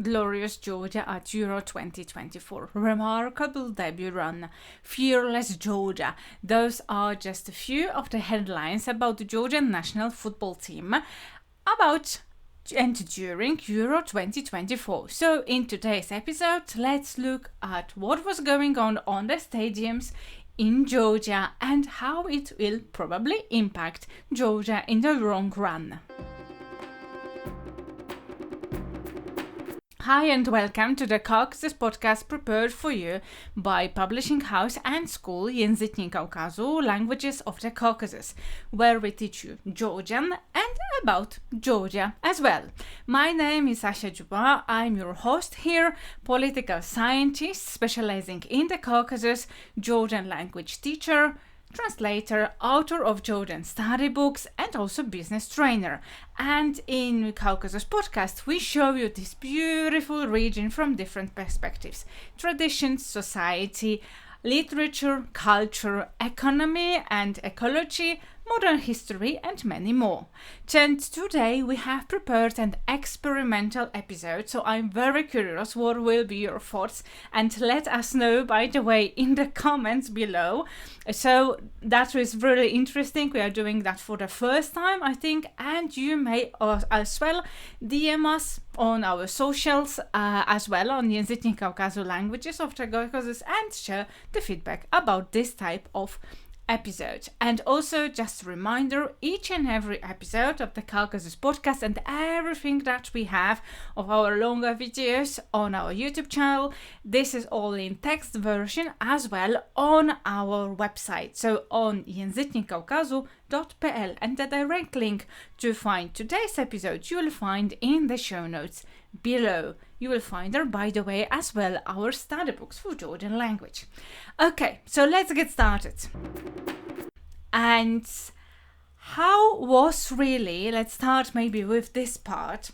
glorious Georgia at Euro 2024. Remarkable debut run. Fearless Georgia. Those are just a few of the headlines about the Georgian national football team about and during Euro 2024. So in today's episode, let's look at what was going on the stadiums in Georgia and how it will probably impact Georgia in the long run. Hi and welcome to the Caucasus podcast prepared for you by publishing house and school Języki Kaukazu, Languages of the Caucasus, where we teach you Georgian and about Georgia as well. My name is Asha Juba. I'm your host here, political scientist specializing in the Caucasus, Georgian language teacher, translator, author of Georgian study books, and also business trainer. And in Caucasus podcast, we show you this beautiful region from different perspectives: traditions, society, literature, culture, economy and ecology, modern history, and many more. And today we have prepared an experimental episode, so I'm very curious what will be your thoughts, and let us know, by the way, in the comments below. So that is really interesting. We are doing that for the first time, I think, and you may as well DM us on our socials as well on Języki Kaukazu, Languages of the Caucasus, and share the feedback about this type of episode. And also just a reminder, each and every episode of the Caucasus podcast and everything that we have of our longer videos on our YouTube channel, this is all in text version as well on our website, so on języknikaukazu.pl, and the direct link to find today's episode you will find in the show notes below. You will find there, by the way, as well our study books for Georgian language. Okay, so let's get started. And how was really, let's start maybe with this part.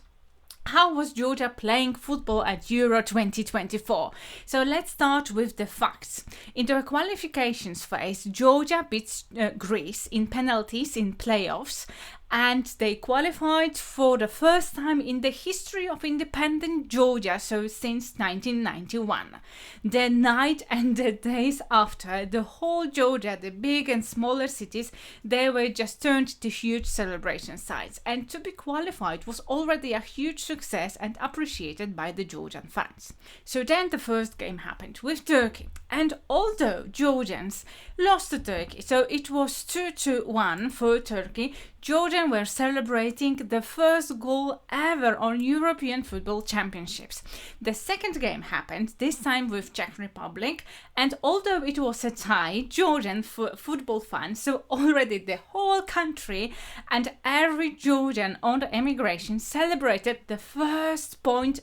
How was Georgia playing football at Euro 2024? So let's start with the facts. In the qualifications phase, Georgia beats Greece in penalties in playoffs, and they qualified for the first time in the history of independent Georgia, so since 1991. The night and the days after, the whole Georgia, the big and smaller cities, they were just turned to huge celebration sites, and to be qualified was already a huge success and appreciated by the Georgian fans. So then the first game happened with Turkey, and although Georgians lost to Turkey, so it was 2-1 for Turkey, Georgians were celebrating the first goal ever on European Football Championships. The second game happened, this time with Czech Republic, and although it was a tie, Georgian football fans, so already the whole country and every Georgian on the emigration celebrated the first point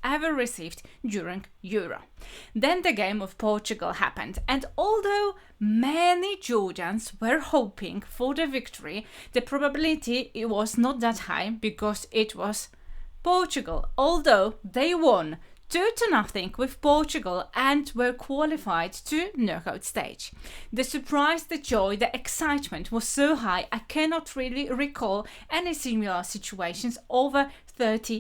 ever received during Euro. Then the game of Portugal happened, and although many Georgians were hoping for the victory, the probability it was not that high because it was Portugal, although they won 2-0 with Portugal and were qualified to knockout stage. The surprise, the joy, the excitement was so high, I cannot really recall any similar situations over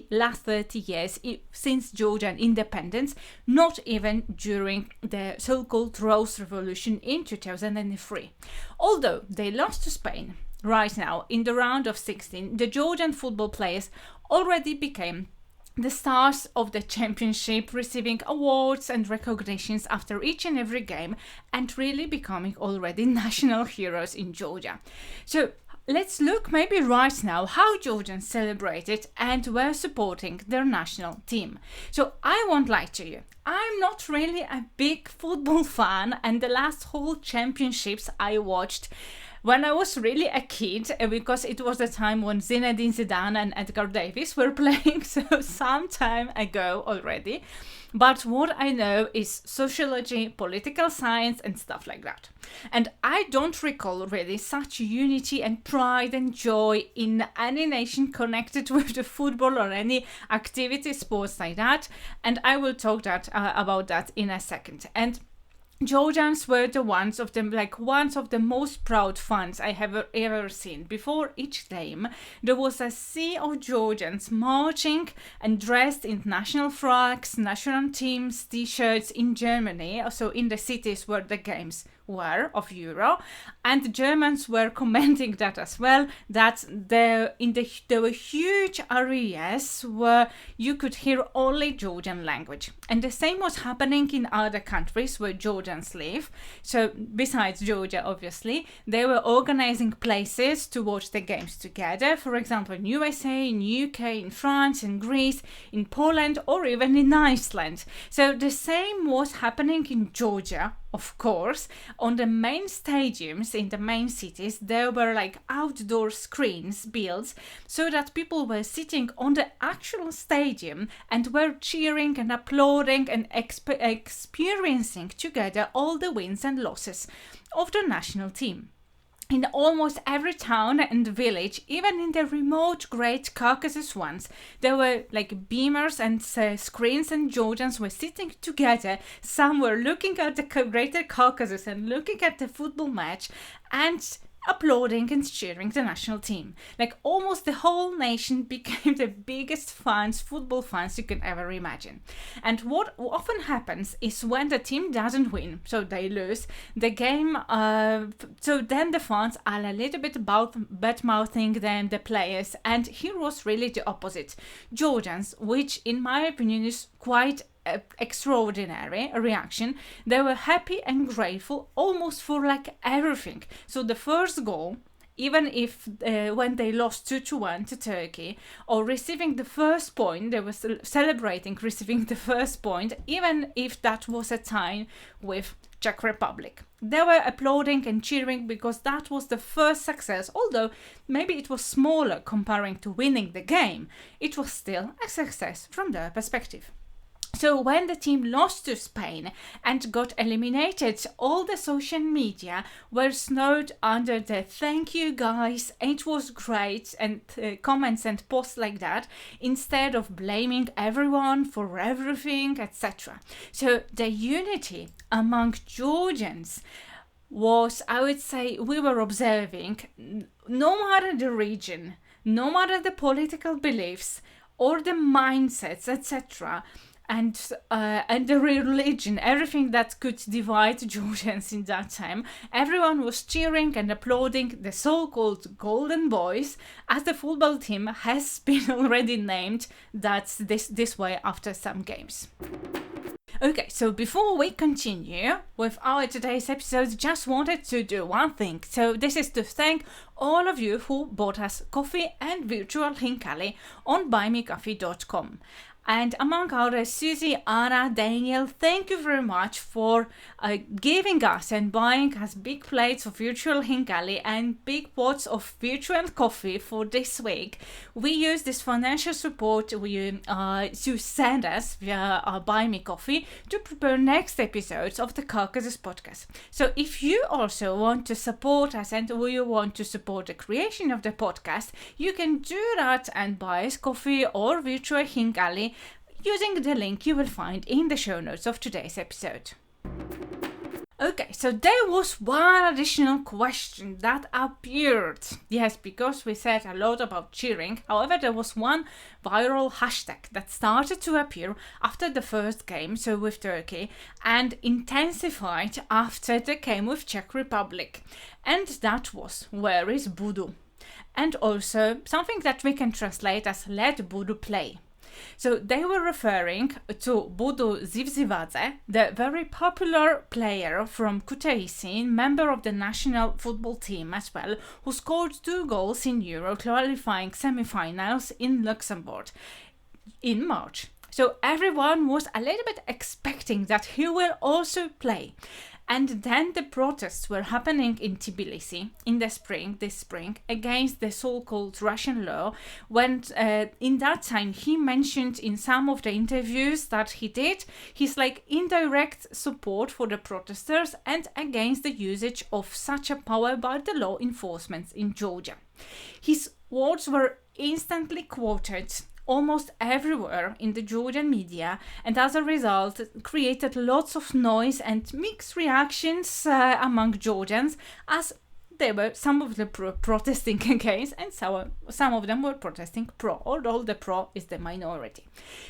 last 30 years since Georgian independence, not even during the so-called Rose Revolution in 2003. Although they lost to Spain, right now in the round of 16, the Georgian football players already became the stars of the championship, receiving awards and recognitions after each and every game, and really becoming already national heroes in Georgia. So let's look maybe right now how Georgians celebrated and were supporting their national team. So I won't lie to you, I'm not really a big football fan, and the last whole championships I watched when I was really a kid, because it was the time when Zinedine Zidane and Edgar Davies were playing, so some time ago already. But what I know is sociology, political science and stuff like that. And I don't recall really such unity and pride and joy in any nation connected with the football or any activity, sports like that. And I will talk about that in a second. And Georgians were ones of the most proud fans I have ever seen. Before each game, there was a sea of Georgians marching and dressed in national flags, national teams, t-shirts in Germany, also in the cities where the games were of Euro, and the Germans were commenting that as well, that there were huge areas where you could hear only Georgian language. And the same was happening in other countries where Georgians live. So besides Georgia, obviously, they were organizing places to watch the games together. For example, in USA, in UK, in France, in Greece, in Poland, or even in Iceland. So the same was happening in Georgia. Of course, on the main stadiums in the main cities, there were like outdoor screens built so that people were sitting on the actual stadium and were cheering and applauding and experiencing together all the wins and losses of the national team. In almost every town and village, even in the remote Great Caucasus ones, there were like beamers and screens, and Georgians were sitting together. Some were looking at the Greater Caucasus and looking at the football match and applauding and cheering the national team. Like almost the whole nation became the biggest football fans you can ever imagine. And what often happens is when the team doesn't win, so they lose the game, so then the fans are a little bit bad-mouthing them, the players, and here was really the opposite. Georgians, which in my opinion is quite extraordinary reaction, they were happy and grateful almost for like everything. So the first goal, even if when they lost 2-1 to Turkey, or receiving the first point, they were celebrating receiving the first point, even if that was a tie with Czech Republic. They were applauding and cheering because that was the first success, although maybe it was smaller comparing to winning the game. It was still a success from their perspective. So when the team lost to Spain and got eliminated, all the social media were snowed under the "thank you guys, it was great" and comments and posts like that, instead of blaming everyone for everything, etc. So the unity among Georgians was, I would say, we were observing, no matter the region, no matter the political beliefs or the mindsets, etc., and the religion, everything that could divide Georgians in that time, everyone was cheering and applauding the so-called Golden Boys, as the football team has been already named that's this way after some games. Okay, so before we continue with our today's episode, just wanted to do one thing. So this is to thank all of you who bought us coffee and virtual hinkali on buymecoffee.com. And among others, Susie, Anna, Daniel, thank you very much for giving us and buying us big plates of virtual hinkali and big pots of virtual coffee for this week. We use this financial support to send us via Buy Me Coffee to prepare next episodes of the Caucasus podcast. So if you also want to support us and you want to support the creation of the podcast, you can do that and buy us coffee or virtual hinkali using the link you will find in the show notes of today's episode. Okay, so there was one additional question that appeared. Yes, because we said a lot about cheering. However, there was one viral hashtag that started to appear after the first game, so with Turkey, and intensified after the game with Czech Republic. And that was, "Where is Budu?" And also something that we can translate as "Let Budu play." So they were referring to Budu Zivzivadze, the very popular player from Kutaisi, member of the national football team as well, who scored 2 goals in Euro qualifying semi-finals in Luxembourg in March. So everyone was a little bit expecting that he will also play. And then the protests were happening in Tbilisi in this spring, against the so-called Russian law, when in that time he mentioned in some of the interviews that he did his indirect support for the protesters and against the usage of such a power by the law enforcement in Georgia. His words were instantly quoted almost everywhere in the Georgian media, and as a result created lots of noise and mixed reactions among Georgians, as they were some of them protesting against and some of them were protesting pro, although the pro is the minority.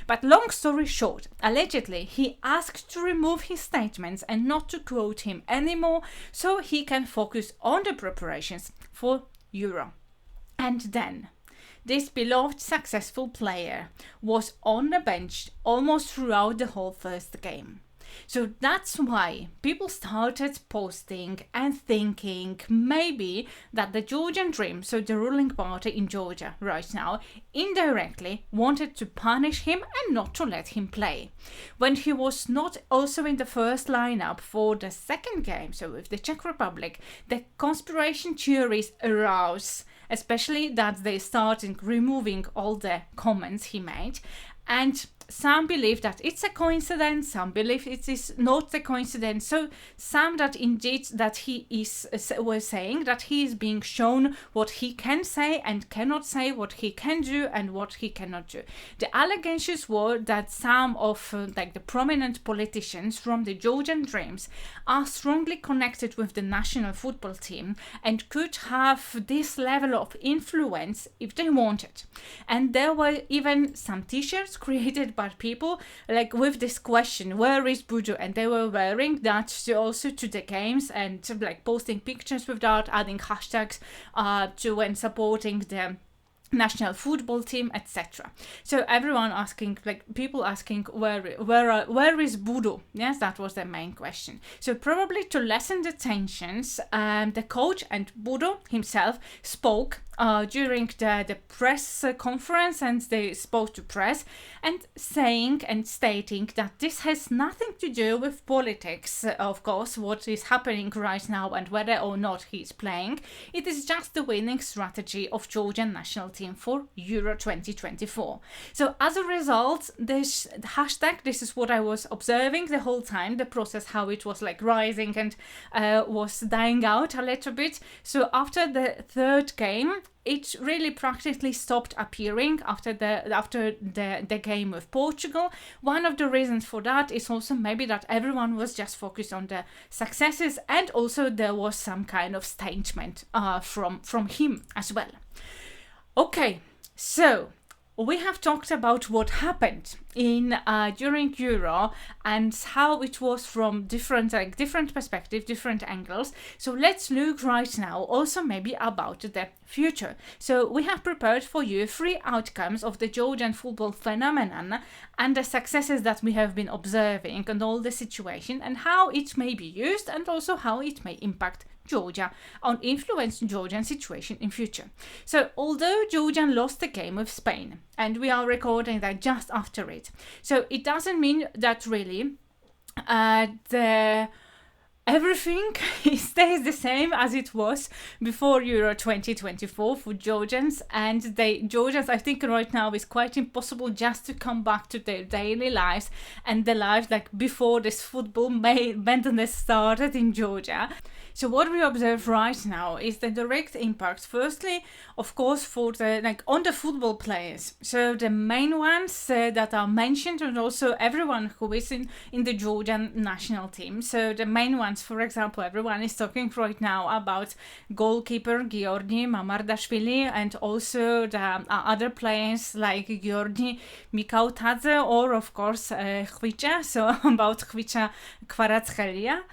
But long story short, allegedly he asked to remove his statements and not to quote him anymore so he can focus on the preparations for Euro. And then this beloved successful player was on the bench almost throughout the whole first game. So that's why people started posting and thinking maybe that the Georgian Dream, so the ruling party in Georgia right now, indirectly wanted to punish him and not to let him play. When he was not also in the first lineup for the second game, so with the Czech Republic, the conspiracy theories arose, especially that they started removing all the comments he made. And some believe that it's a coincidence, some believe it is not a coincidence. So some that indeed that he was saying that he is being shown what he can say and cannot say, what he can do and what he cannot do. The allegations were that some of like the prominent politicians from the Georgian Dreams are strongly connected with the national football team and could have this level of influence if they wanted. And there were even some t-shirts created by people like with this question, where is Budu? And they were wearing that also to the games and like posting pictures with that, adding hashtags to and supporting the national football team, etc. So everyone asking, like people asking, where is Budu? Yes, that was the main question. So probably to lessen the tensions, the coach and Budu himself spoke during the press conference, and they spoke to press and saying and stating that this has nothing to do with politics, of course, what is happening right now and whether or not he's playing. It is just the winning strategy of Georgian national team for Euro 2024. So as a result, this hashtag, this is what I was observing the whole time, the process, how it was like rising and was dying out a little bit. So after the third game, it really practically stopped appearing after the game with Portugal. One of the reasons for that is also maybe that everyone was just focused on the successes, and also there was some kind of statement from him as well. Okay, so we have talked about what happened in during Euro and how it was from different perspectives, different angles. So let's look right now also maybe about the future. So we have prepared for you 3 outcomes of the Georgian football phenomenon and the successes that we have been observing and all the situation and how it may be used and also how it may impact Georgia on influence Georgian situation in future. So although Georgian lost the game with Spain, and we are recording that just after it, so it doesn't mean that really everything stays the same as it was before Euro 2024 for Georgians, and Georgians, I think right now is quite impossible just to come back to their daily lives and the lives like before this football madness started in Georgia. So what we observe right now is the direct impact, firstly, of course, for on the football players. So the main ones that are mentioned, and also everyone who is in the Georgian national team. So the main ones, for example, everyone is talking right now about goalkeeper Georgian Mamardashvili, and also the other players like Georgi Mikautadze, or of course Khvicha, so about Khvicha Kvaratskhelia.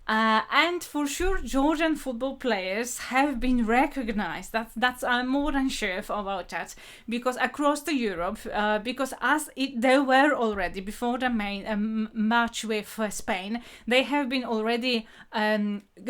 And for sure, Georgian football players have been recognized. That's I'm more than sure about that, because across the Europe, because they were already before the main match with Spain, they have been already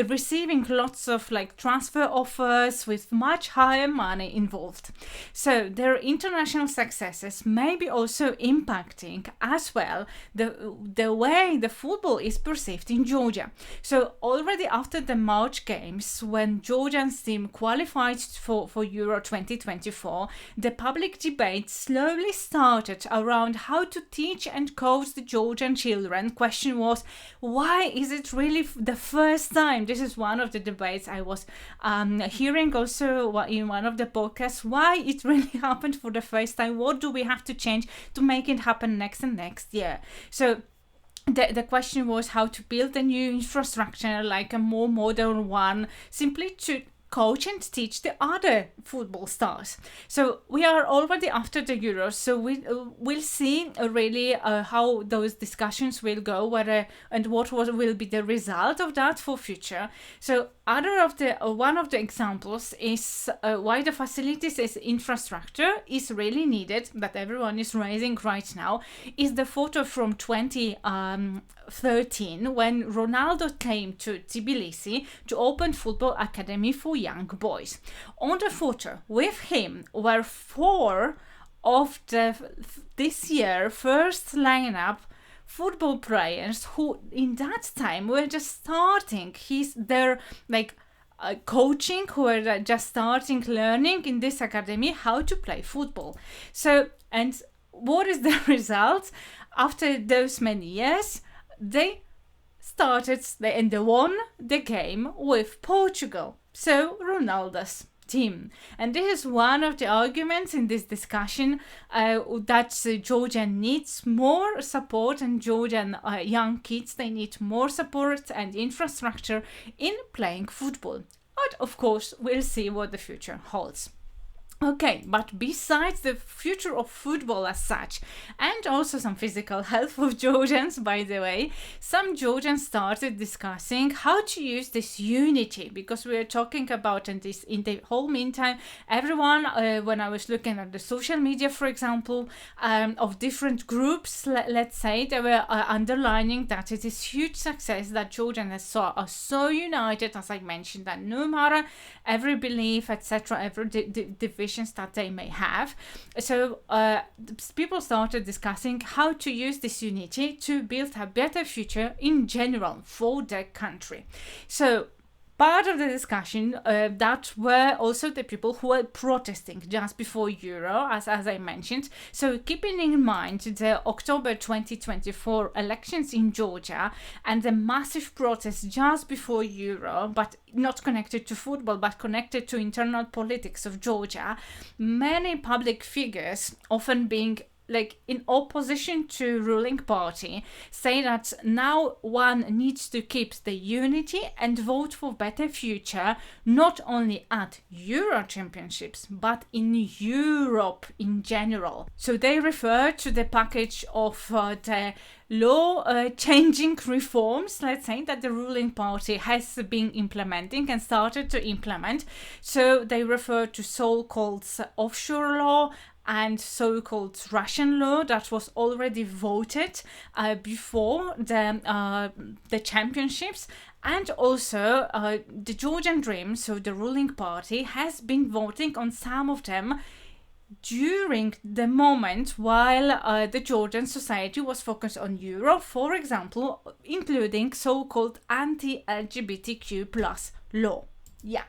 receiving lots of transfer offers with much higher money involved. So their international successes may be also impacting as well the way the football is perceived in Georgia. So already after the March Games, when Georgian's team qualified for Euro 2024, the public debate slowly started around how to teach and coach the Georgian children. Question was, why is it really the first time? This is one of the debates I was hearing also in one of the podcasts. Why it really happened for the first time? What do we have to change to make it happen next and next year? So the question was how to build a new infrastructure, like a more modern one, simply to coach and teach the other football stars. So we are already after the Euros, so we'll see really how those discussions will go, whether and what will be the result of that for future. So one of the examples is why the facilities as infrastructure is really needed, that everyone is raising right now, is the photo from 2013 when Ronaldo came to Tbilisi to open football academy for young boys. On the photo with him were 4 of this year first lineup football players who in that time were just starting their coaching, who were just starting learning in this academy how to play football. So, and what is the result? After those many years, they started and they won the game with Portugal. So Ronaldo's team. And this is one of the arguments in this discussion that Georgia needs more support, and Georgian young kids, they need more support and infrastructure in playing football. But of course, we'll see what the future holds. Okay, but besides the future of football as such, and also some physical health of Georgians, by the way, some Georgians started discussing how to use this unity, because we are talking about in the whole meantime, everyone, when I was looking at the social media, for example, of different groups, let's say, they were underlining that it is huge success that Georgians are so united, as I mentioned, that no matter every belief, etc., every division that they may have. So people started discussing how to use this unity to build a better future in general for the country. So part of the discussion that were also the people who were protesting just before Euro, as I mentioned. So keeping in mind the October 2024 elections in Georgia and the massive protests just before Euro, but not connected to football, but connected to internal politics of Georgia, many public figures, often being in opposition to ruling party, say that now one needs to keep the unity and vote for better future, not only at Euro Championships, but in Europe in general. So they refer to the package of the law changing reforms, let's say, that the ruling party has been implementing and started to implement. So they refer to so-called offshore law and so-called Russian law that was already voted before the championships. And also the Georgian Dream, so the ruling party, has been voting on some of them during the moment while the Georgian society was focused on Euro, for example, including so-called anti-LGBTQ plus law. Yeah.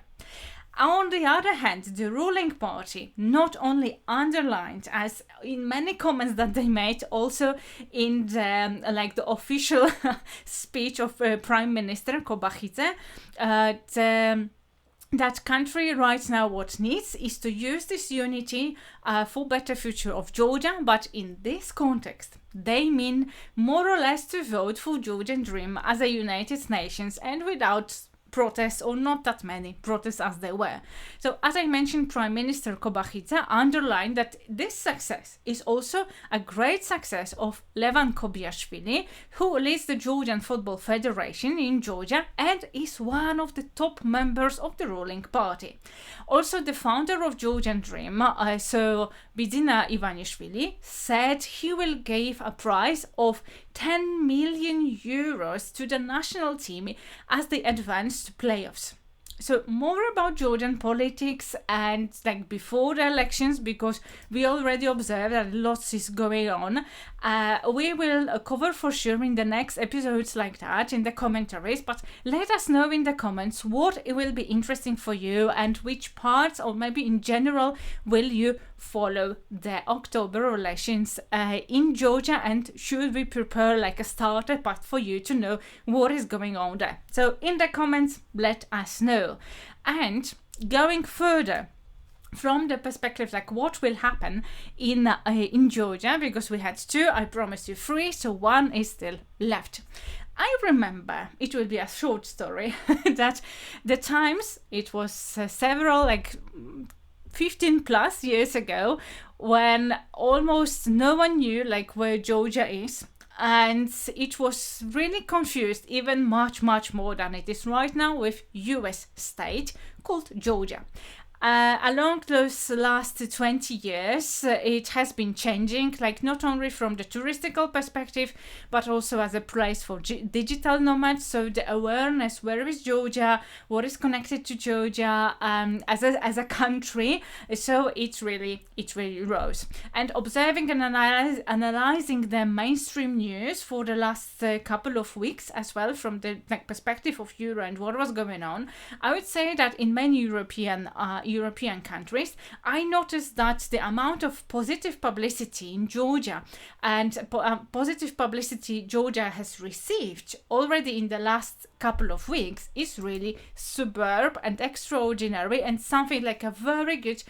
On the other hand, the ruling party not only underlined, as in many comments that they made, also in the official speech of Prime Minister Kobachidze, that country right now what needs is to use this unity for better future of Georgia, but in this context they mean more or less to vote for Georgian Dream as a United Nations and without protests, or not that many protests as there were. So as I mentioned, Prime Minister Kobachidze underlined that this success is also a great success of Levan Kobiashvili, who leads the Georgian Football Federation in Georgia and is one of the top members of the ruling party. Also, the founder of Georgian Dream, so Bidina Ivanishvili, said he will give a prize of 10 million euros to the national team as they advance to playoffs. So more about Georgian politics and like before the elections, because we already observed that lots is going on. We will cover for sure in the next episodes like that in the commentaries, but let us know in the comments what it will be interesting for you and which parts, or maybe in general, will you follow the October elections in Georgia, and should we prepare like a starter pack for you to know what is going on there. So in the comments, let us know. And going further from the perspective like what will happen in Georgia, because we had 2, I promised you 3, so 1 is still left. I remember, it will be a short story, that the times, it was several like 15 plus years ago, when almost no one knew like where Georgia is, and it was really confused, even much more than it is right now, with US state called Georgia. Along those last 20 years, it has been changing, like not only from the touristical perspective, but also as a place for digital nomads. So the awareness, where is Georgia, what is connected to Georgia as a country, so it really rose. And observing and analyzing the mainstream news for the last couple of weeks as well, from the perspective of Euro and what was going on, I would say that in many European countries, I noticed that the amount of positive publicity in Georgia and positive publicity Georgia has received already in the last couple of weeks is really superb and extraordinary, and something like a very good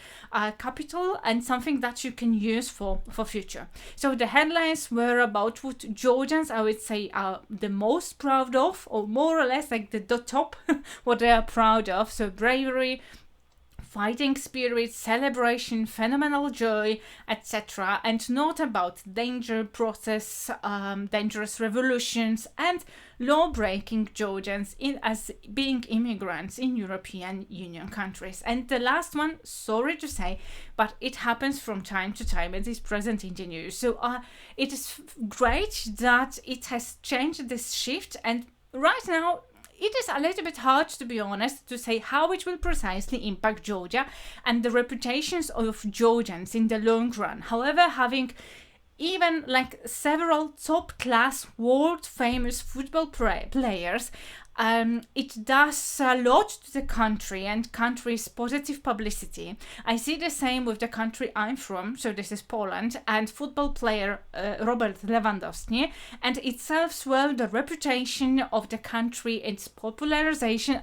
capital, and something that you can use for future. So the headlines were about what Georgians, I would say, are the most proud of, or more or less like the top what they are proud of. So bravery, fighting spirit, celebration, phenomenal joy, etc. And not about danger, process, dangerous revolutions, and law-breaking Georgians as being immigrants in European Union countries. And the last one, sorry to say, but it happens from time to time. It is present in the news. So it is great that it has changed this shift, and right now it is a little bit hard, to be honest, to say how it will precisely impact Georgia and the reputations of Georgians in the long run. However, having even like several top-class, world-famous football players, it does a lot to the country and country's positive publicity. I see the same with the country I'm from, so this is Poland, and football player Robert Lewandowski, and it serves well the reputation of the country, its popularization,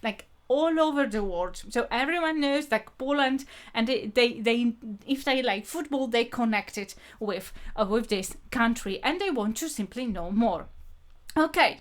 like all over the world. So everyone knows like Poland, and they if they like football, they connect it with this country, and they want to simply know more. Okay.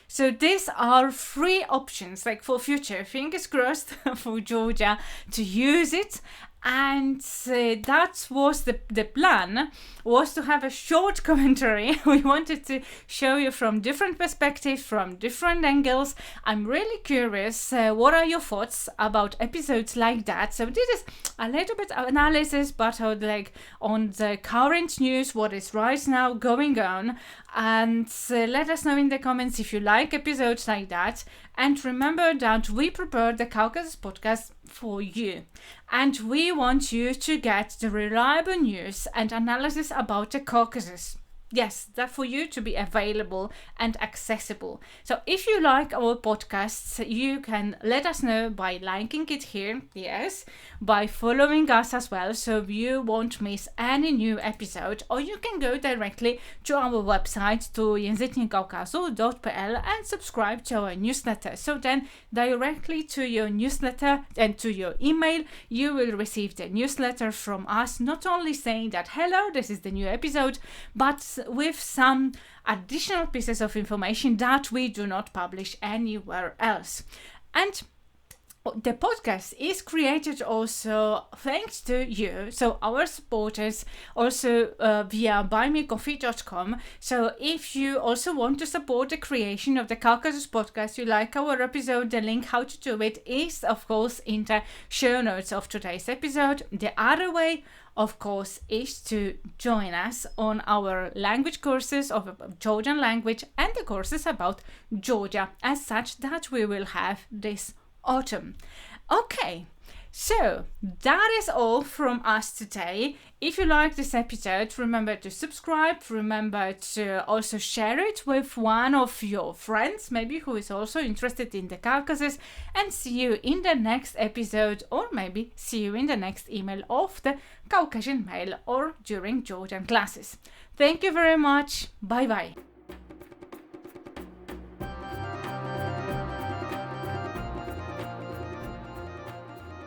So these are 3 options like for future, fingers crossed for Georgia to use it. And that was the plan, was to have a short commentary. We wanted to show you from different perspectives, from different angles. I'm really curious, what are your thoughts about episodes like that? So this is a little bit of analysis, but like on the current news, what is right now going on. And let us know in the comments if you like episodes like that. And remember that we prepared the Caucasus podcast for you. And we want you to get the reliable news and analysis about the Caucasus. Yes, that for you to be available and accessible. So if you like our podcasts, you can let us know by liking it here, yes, by following us as well, so you won't miss any new episode, or you can go directly to our website, to językniekaukazu.pl, and subscribe to our newsletter. So then directly to your newsletter and to your email, you will receive the newsletter from us, not only saying that hello, this is the new episode, but with some additional pieces of information that we do not publish anywhere else. And the podcast is created also thanks to you, so our supporters, also via buymeacoffee.com. So if you also want to support the creation of the Caucasus podcast, you like our episode, the link how to do it is of course in the show notes of today's episode. The other way, of course, is to join us on our language courses of Georgian language and the courses about Georgia as such that we will have this autumn. Okay, so that is all from us today. If you like this episode, remember to subscribe, remember to also share it with one of your friends, maybe who is also interested in the Caucasus, and see you in the next episode, or maybe see you in the next email of the Caucasian Mail or during Georgian classes. Thank you very much. Bye bye.